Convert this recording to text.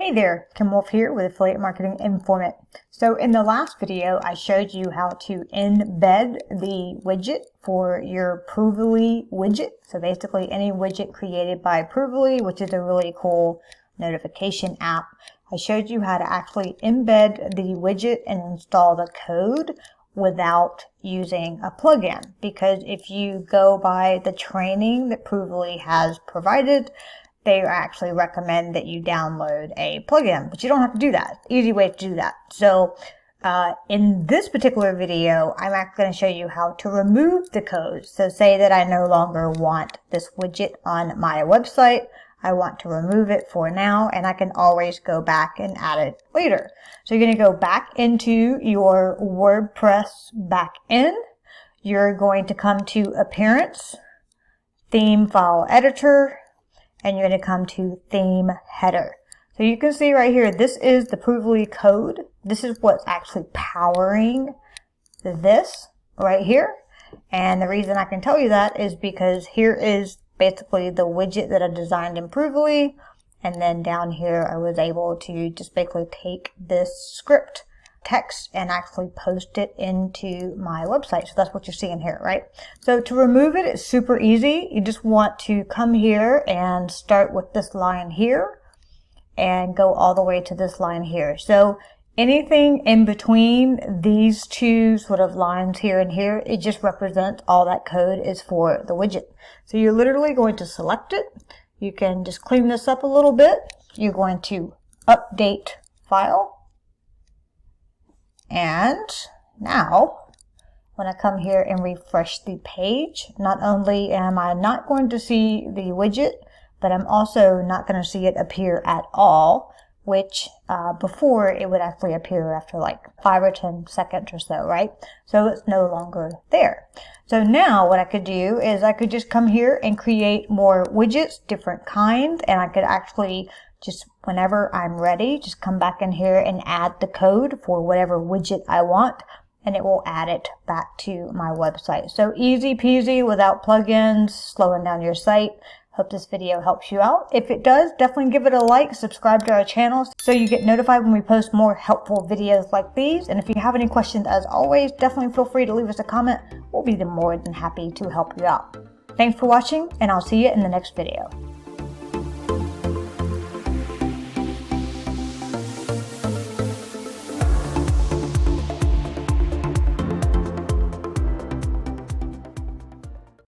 Hey there, Kim Wolf here with Affiliate Marketing Informant. So in the last video, I showed you how to embed the widget for your Provely widget. So basically any widget created by Provely, which is a really cool notification app. I showed you how to actually embed the widget and install the code without using a plugin. Because if you go by the training that Provely has provided, they actually recommend that you download a plugin, but you don't have to do that. Easy way to do that. So in this particular video, I'm actually going to show you how to remove the code. So say that I no longer want this widget on my website. I want to remove it for now, and I can always go back and add it later. So you're going to go back into your WordPress backend. You're going to come to Appearance, Theme File Editor, and you're going to come to Theme Header. So you can see right here, this is the Provely code. This is what's actually powering this right here. And the reason I can tell you that is because here is basically the widget that I designed in Provely. And then down here, I was able to just basically take this script text and actually post it into my website. So that's what you're seeing here, right? So to remove it, it's super easy. You just want to come here and start with this line here and go all the way to this line here. So anything in between these two sort of lines here and here, it just represents all that code is for the widget. So you're literally going to select it. You can just clean this up a little bit. You're going to update file. And now, when I come here and refresh the page, not only am I not going to see the widget, but I'm also not going to see it appear at all, which before it would actually appear after like 5 or 10 seconds or so, right? So it's no longer there. So now what I could do is I could just come here and create more widgets, different kinds, and I could actually just whenever I'm ready, just come back in here and add the code for whatever widget I want, and it will add it back to my website. So easy peasy without plugins, slowing down your site. Hope this video helps you out. If it does, definitely give it a like, subscribe to our channel so you get notified when we post more helpful videos like these. And if you have any questions, as always, definitely feel free to leave us a comment. We'll be more than happy to help you out. Thanks for watching, and I'll see you in the next video.